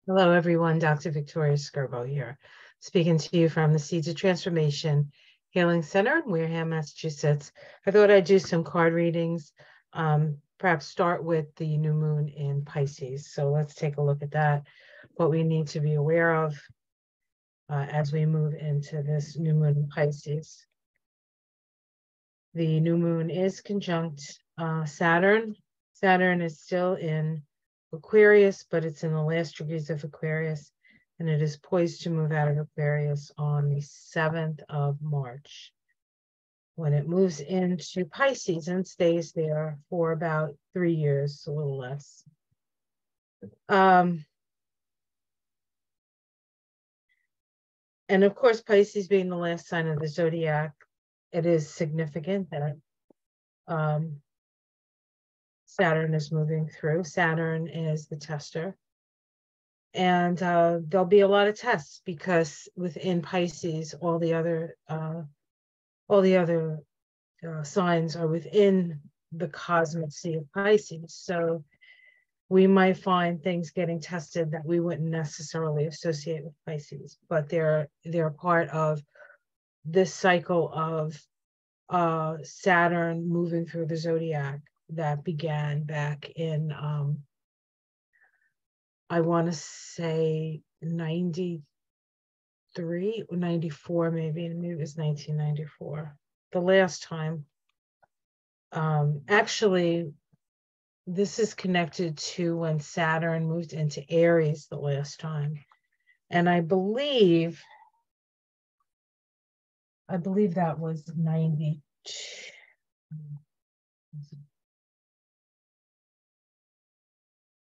Hello, everyone. Dr. Victoria Skirbo here, speaking to you from the Seeds of Transformation Healing Center in Wareham, Massachusetts. I thought I'd do some card readings, perhaps start with the new moon in Pisces. So let's take a look at that, what we need to be aware of as we move into this new moon in Pisces. The new moon is conjunct Saturn. Saturn is still in Aquarius, but it's in the last degrees of Aquarius, and it is poised to move out of Aquarius on the 7th of March, when it moves into Pisces and stays there for about 3 years, a little less. And of course, Pisces being the last sign of the zodiac, it is significant that Saturn is moving through. Saturn is the tester. And there'll be a lot of tests because within Pisces, all the other signs are within the cosmic sea of Pisces. So we might find things getting tested that we wouldn't necessarily associate with Pisces, but they're part of this cycle of Saturn moving through the zodiac that began back in I want to say 93 or 94, maybe it was 1994, the last time. Actually, this is connected to when Saturn moved into Aries the last time. And I believe that was 92.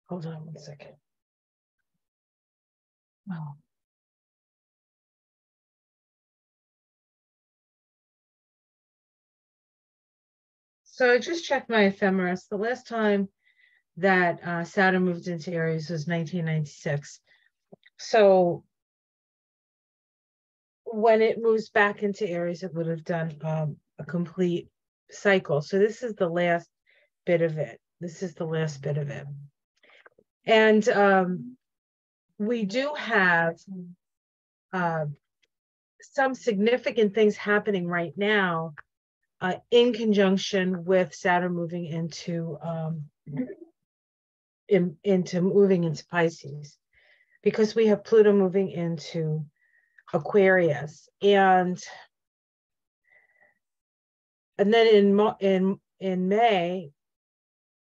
Hold on one second. Oh. So I just checked my ephemeris. The last time that Saturn moved into Aries was 1996. So when it moves back into Aries, it would have done a complete cycle. So this is the last bit of it. And we do have some significant things happening right now in conjunction with Saturn moving into Pisces, because we have Pluto moving into Aquarius, and then in May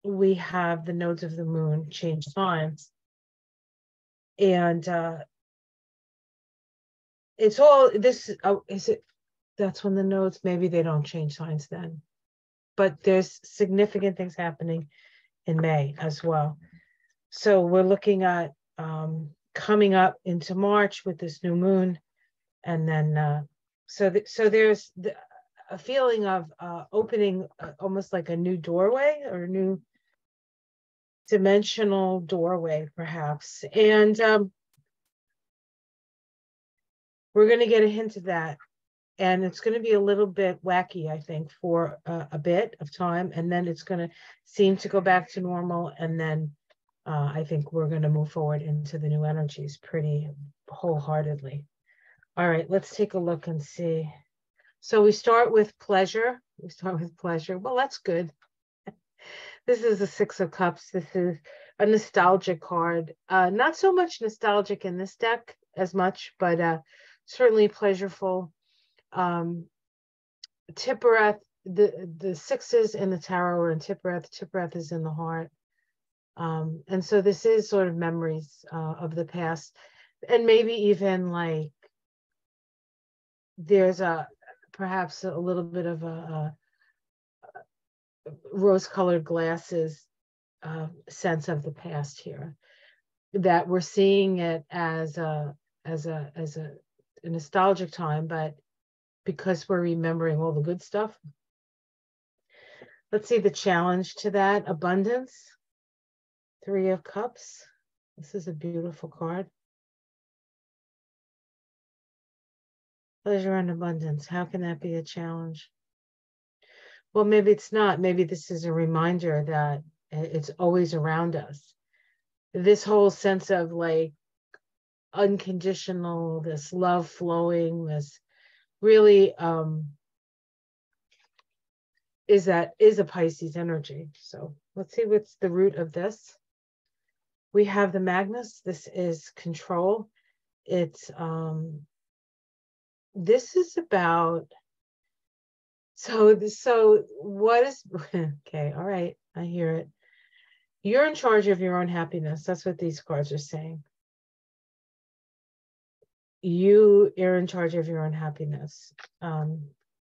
we have the nodes of the moon change signs, and it's all this. That's when the nodes, maybe they don't change signs then, but there's significant things happening in May as well. So we're looking at coming up into March with this new moon, and then so there's a feeling of opening almost like a new doorway or a new dimensional doorway, perhaps. And we're going to get a hint of that. And it's going to be a little bit wacky, I think, for a bit of time. And then it's going to seem to go back to normal. And then I think we're going to move forward into the new energies pretty wholeheartedly. All right, let's take a look and see. So we start with pleasure. Well, that's good. This is the Six of Cups. This is a nostalgic card. Not so much nostalgic in this deck as much, but certainly pleasureful. Tippereth, the sixes in the tarot are in Tippereth. Tippereth is in the heart. And so this is sort of memories of the past. And maybe even like there's perhaps a little bit of a rose-colored glasses sense of the past here, that we're seeing it as a nostalgic time, but because we're remembering all the good stuff. Let's see the challenge to that. Abundance, Three of Cups. This is a beautiful card. Pleasure and abundance. How can that be a challenge? Well, maybe it's not. Maybe this is a reminder that it's always around us. This whole sense of like unconditional, this love flowing, this really is a Pisces energy. So let's see what's the root of this. We have the Magnus. This is control. It's this is about, so what is okay, all right, I hear it. You're in charge of your own happiness. That's what these cards are saying. You are in charge of your own happiness.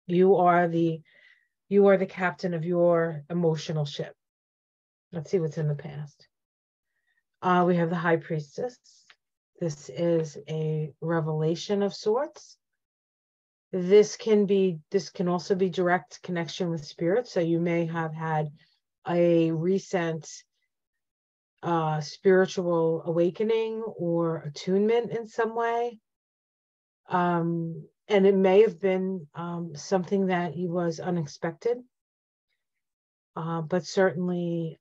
You are the captain of your emotional ship. Let's see what's in the past. We have the High Priestess. This is a revelation of sorts. This can also be direct connection with spirit. So you may have had a recent spiritual awakening or attunement in some way. And it may have been something that was unexpected, but certainly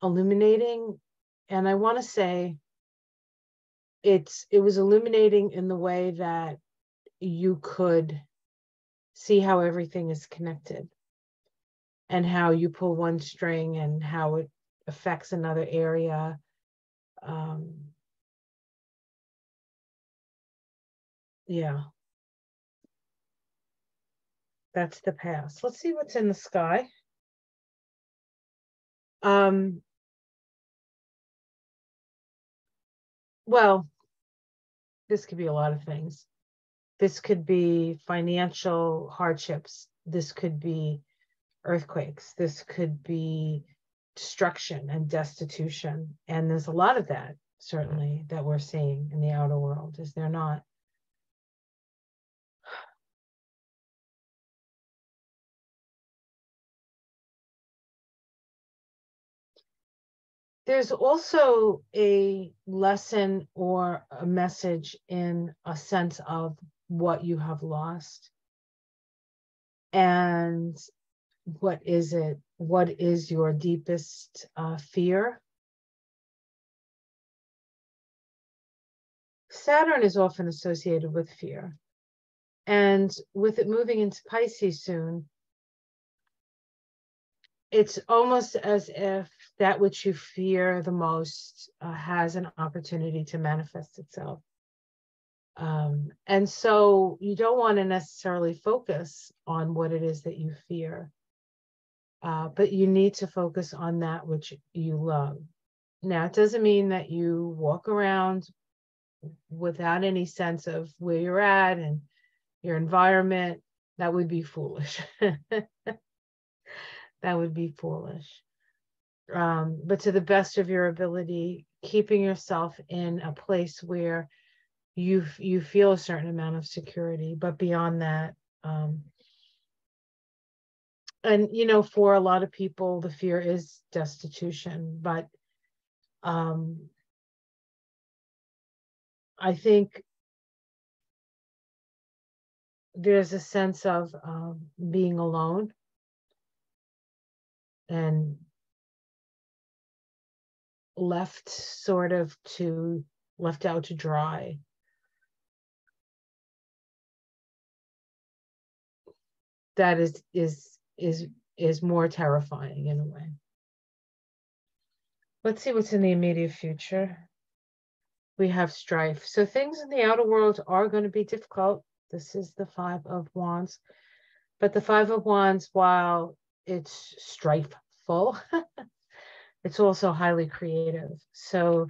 illuminating. And I want to say it was illuminating in the way that you could see how everything is connected and how you pull one string and how it affects another area. Yeah, that's the past. Let's see what's in the sky. Well, this could be a lot of things. This could be financial hardships. This could be earthquakes. This could be destruction and destitution. And there's a lot of that, certainly, that we're seeing in the outer world, is there not? There's also a lesson or a message in a sense of what you have lost. And what is it? What is your deepest fear? Saturn is often associated with fear. And with it moving into Pisces soon, it's almost as if that which you fear the most has an opportunity to manifest itself. And so you don't want to necessarily focus on what it is that you fear, but you need to focus on that which you love. Now, it doesn't mean that you walk around without any sense of where you're at and your environment. That would be foolish. That would be foolish. But to the best of your ability, keeping yourself in a place where you feel a certain amount of security, but beyond that, and for a lot of people, the fear is destitution. But I think there's a sense of being alone and left out to dry. That is more terrifying in a way. Let's see what's in the immediate future. We have strife. So things in the outer world are going to be difficult. This is the Five of Wands. But the Five of Wands, while it's strifeful, it's also highly creative. So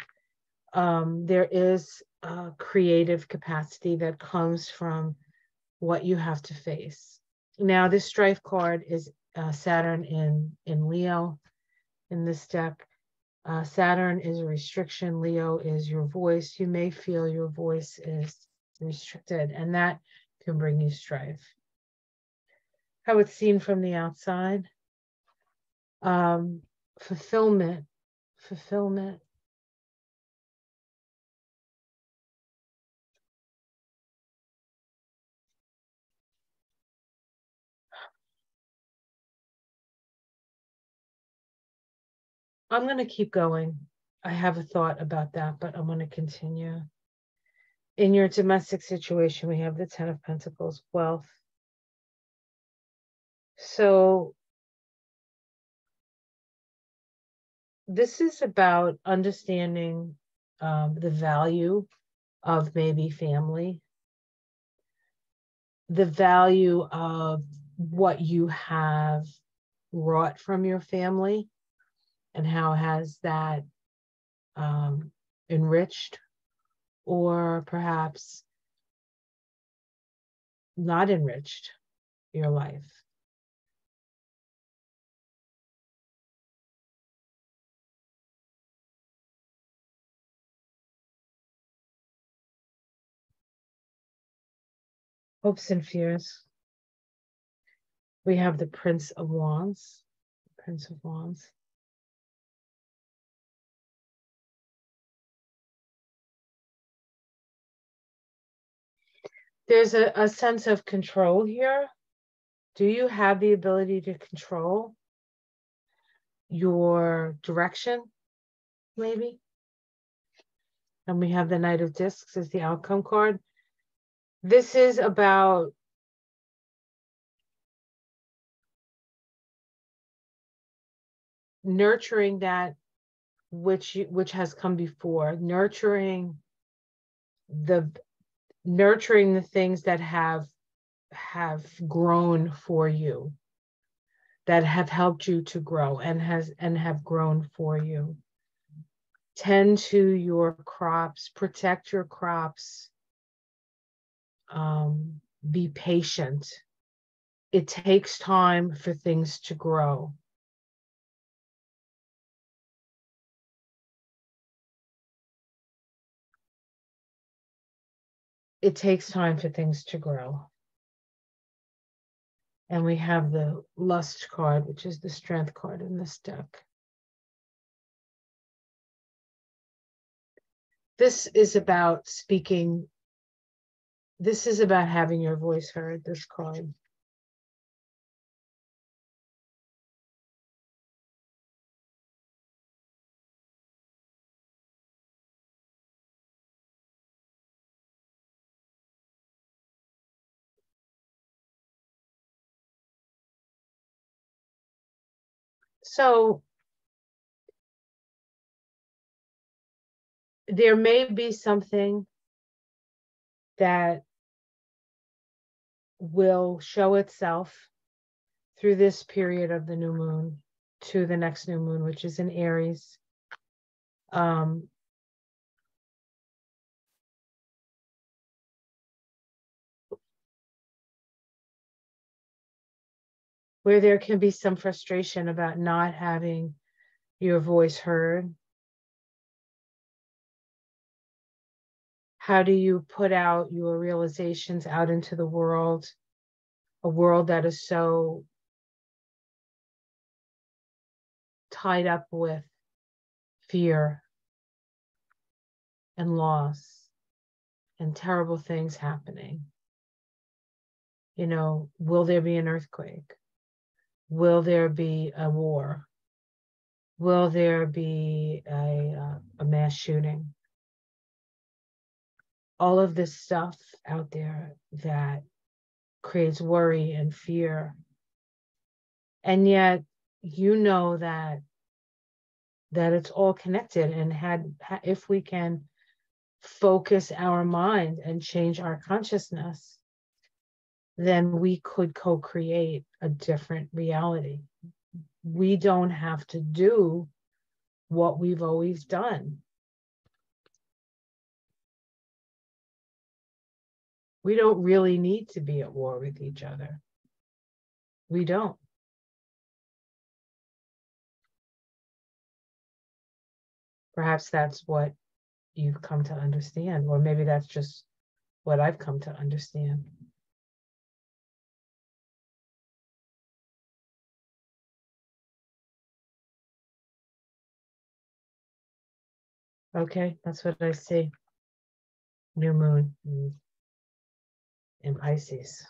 there is a creative capacity that comes from what you have to face. Now, this strife card is Saturn in Leo in this deck. Saturn is a restriction. Leo is your voice. You may feel your voice is restricted, and that can bring you strife. How it's seen from the outside. Fulfillment. I'm going to keep going. I have a thought about that, but I'm going to continue. In your domestic situation, we have the Ten of Pentacles, wealth. So this is about understanding the value of maybe family, the value of what you have wrought from your family, and how has that enriched or perhaps not enriched your life. Hopes and fears. We have the Prince of Wands. Prince of Wands. There's a sense of control here. Do you have the ability to control your direction, maybe? And we have the Knight of Discs as the outcome card. This is about nurturing that which has come before, nurturing the things that have grown for you, that have helped you to grow and have grown for you. Tend to your crops, protect your crops, be patient. It takes time for things to grow. It takes time for things to grow. And we have the Lust card, which is the Strength card in this deck. This is about speaking. This is about having your voice heard, this card. So there may be something that will show itself through this period of the new moon to the next new moon, which is in Aries. Where there can be some frustration about not having your voice heard. How do you put out your realizations out into the world, a world that is so tied up with fear and loss and terrible things happening? You know, will there be an earthquake? Will there be a war? Will there be a mass shooting? All of this stuff out there that creates worry and fear. And yet, you know that it's all connected, and if we can focus our mind and change our consciousness, then we could co-create a different reality. We don't have to do what we've always done. We don't really need to be at war with each other. We don't. Perhaps that's what you've come to understand, or maybe that's just what I've come to understand. Okay, that's what I see. New moon in Pisces.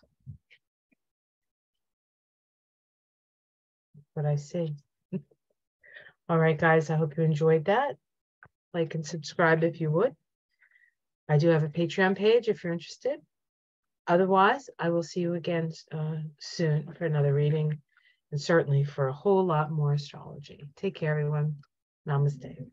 What I see. All right, guys, I hope you enjoyed that. Like and subscribe if you would. I do have a Patreon page if you're interested. Otherwise, I will see you again soon for another reading, and certainly for a whole lot more astrology. Take care, everyone. Namaste.